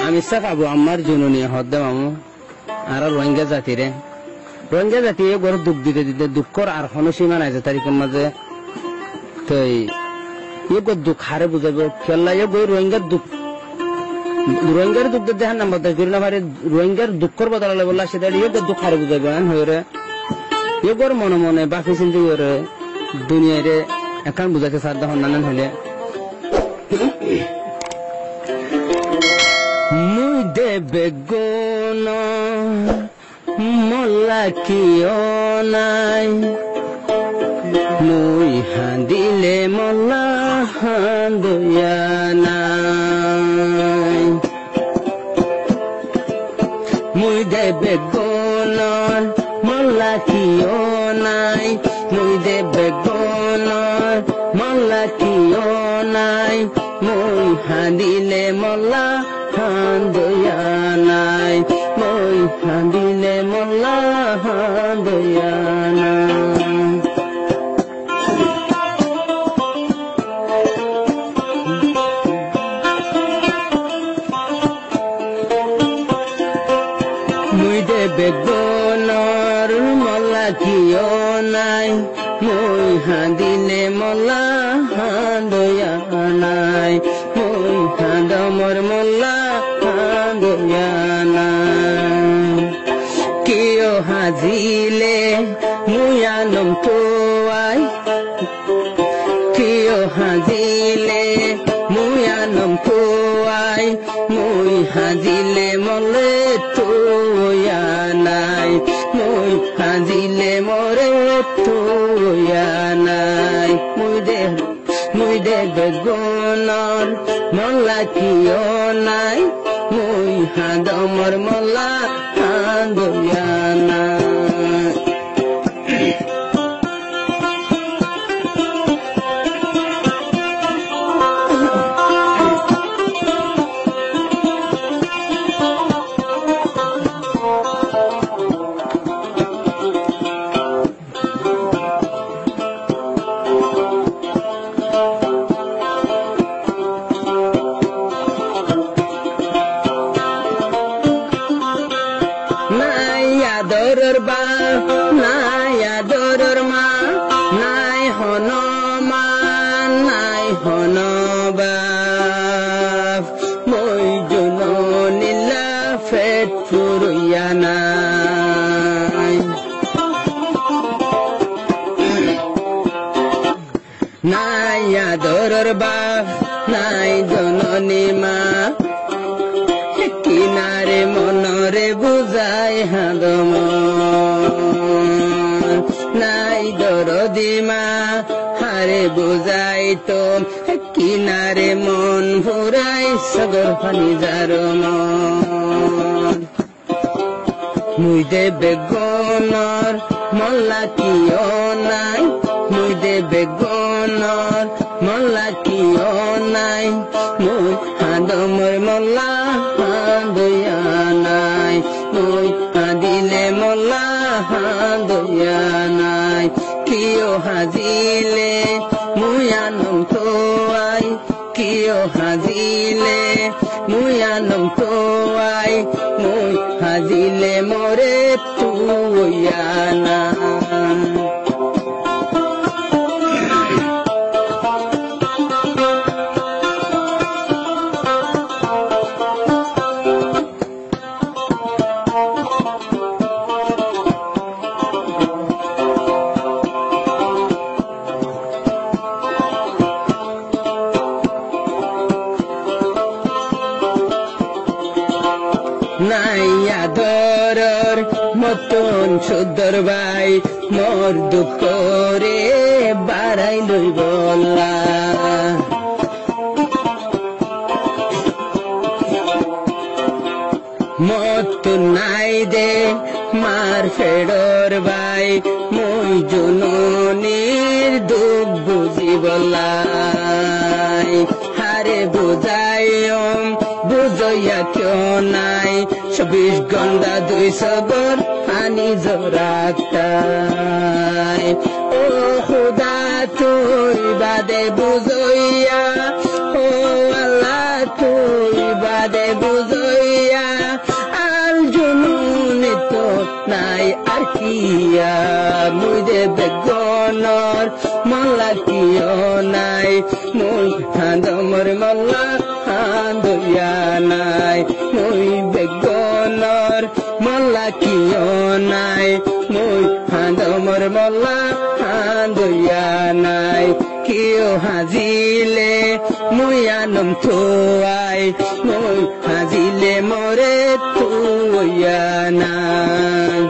আমি সাফ আবু আমার জননী হদ্দে মামু আর রোহিঙ্গা জাতিরে রোহিঙ্গা জাতি গড় দুঃখ দিতে দিতে দুঃখর আর কোনো সীমা নাই যে তারিখের মাঝে তো দুঃখ হারে বুঝাইব খেলা গই রোহিঙ্গার দুঃখ রোহিঙ্গার দুঃখ দেখার নাম বদাস করি না পারে রোহিঙ্গার দুঃখর বদলালে বললা সেটা দুঃখ হারে বুঝাইব হয়ে গর মনে মনে বাকি চিন্তা করে দুনিয়ারে এখন বুঝাইতে সাধ্য হন্নান হলে মুই দেবে গুণ মল্লা কিয় নাই মুই হাঁদিলে মল্লা হাঁদয়া নাই মুই দেবে গুণ মল্লা কিয় নাই মুই দেবে গুণ মল্লা কিয় নাই মুই হাঁদিলে মল্লা হাঁদয়া নাই মুই হাঁদিলে মল্লা হাঁদয়া নাই মুই দেবে গুণর মল্লা কিয় নাই মুই হাঁদিলে মল্লা হাঁদয়া নাই মুই হাঁদমর মল্লা হাঁদয়া নাই কিয় হাজিলে মুই আনম তোয়াই কিয় হাজিলে মুই আনম তোয়াই মুই হাজিলে মলে তোয়া নাই মুই হাজিলে মরে তোয়া নাই মুই দেবে গুণর মল্লা কিয় নাই মুই হাঁদমর মল্লা হাঁদয়া নাই আদরের বা নাই আদরের মা নাই হনুমান নাই হনবাপ মই জননীলা ফেট ফুরুয়া নাই নাই আদরের বাপ নাই জননী মা কিনারে মনরে বুঝাই হাদম নাই দরদি মা হারে বুঝাই তো কিনারে মন ভুরাই সগর ফানি যার মন মুই দেবে গুণর মল্লা কিয় নাই মুই দেবে গুণর মল্লা কিয় নাই মুই হাদমর মল্লা হাঁদয়া নাই মুই হাঁদিলে মল্লা হাঁদয়া নাই কিয় হাজিলে মুই আনম তোয়াই কিয় হাজিলে মুই আনম তোয়াই মুই হাজিলে মরে তুয়া নাই নাই আদরর মতন সুন্দর ভাই মোর দুঃখ রে বাড়াই লই বলা মত নাই দে মার ফেডর ভাই মই জননীর দুঃখ বুঝি বলাই হারে বুঝাইম বুঝইয়া কেউ নাই 24 ঘন্টা 200 গর পানি জোরাক্তাই ও খুদা তুই বাদে বুঝইয়া ও আল্লাহ তুই বাদে বুঝইয়া নাই আর কিয়া মুই দে বেগনর মল্লা কিয় নাই মুই হাঁদমর মল্লা হাঁদয়া নাই মুই বেগনর মল্লা কিয় নাই মুই হাঁদমর মল্লা হাঁদয়া নাই কিয় হাজিলে মুই আনম থোয়াই মুই হাজিলে মরে থুয়া নাই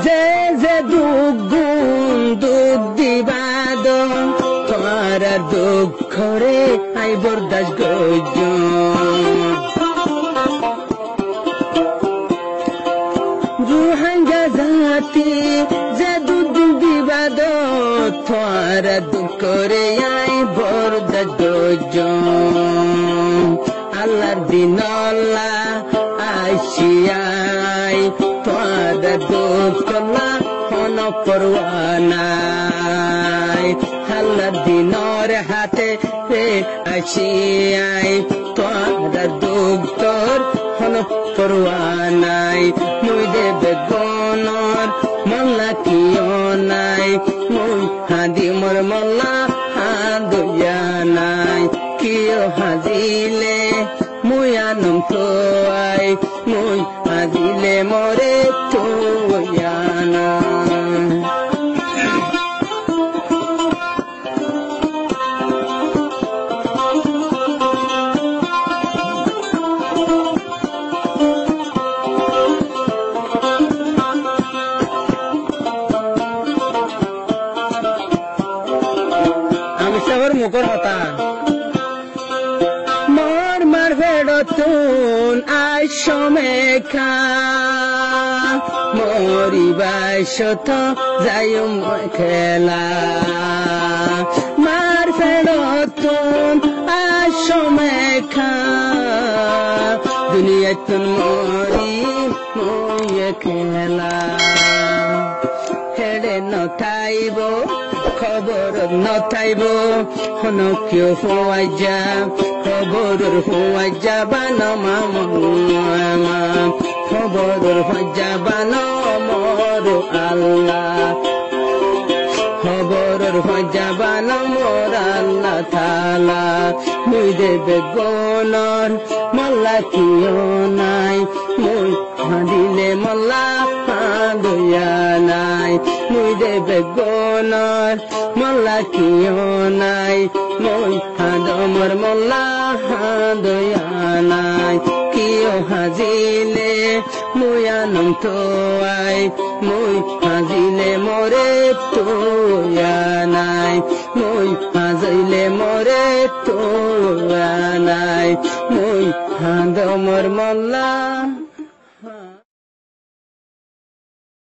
যে যে দুঃখ দিবাদ তোমার দুঃখরে আই বরদাস গজ রুহাঙ্গা জাতি যে দুঃখ দিবাদ তোমার দুঃখরে আই বরদাস গজ আল্লাহর দিন আল্লাহ আইসিয়াই তোমার দুঃখলা হন পরওয়ানাই আল্লাহর দিনর হাতে রে আইসিয়াই তোমার দুঃখ হন পরওয়ানাই মুই দে বেগনর মল্লা কিয় নাই মুই হাদিমর মল্লা হাঁদয়া নাই কিয় হাজিলে মুই আনম থোয়াই মুই হাজিলে মরে থোয়া নাই আমি সবার মুখর হতা মর মার ভেড়তুন আই সমেখা মরিবাই শত যাইও খেলা মার ফেড়তুন আই সমেখা দুনিয়াতুন মরি মইয়ে খেলা হেড়ে নথাইব খবর নথাইব হন কিয় হওয়াই যা খবর হওয়াই যাবান মামা খবর হওয়াই যাবান মর আল্লাহ খবর হওয়াই যাবান মর আল্লাহ থালা মুই দে বেগনর মল্লা কিয় নাই মুই হাঁদিলে মল্লা হাঁদয়া নাই মুই দে বেগনর মল্লা কিয় নাই মুই হাঁদমর মল্লা হাঁদয়া নাই কিয় হাজিলে মুই আনম থোয়াই মুই হাজিলে মরে থোয়া নাই মুই হাজিলে মরে থোয়া নাই মুই হাঁদমর মল্লা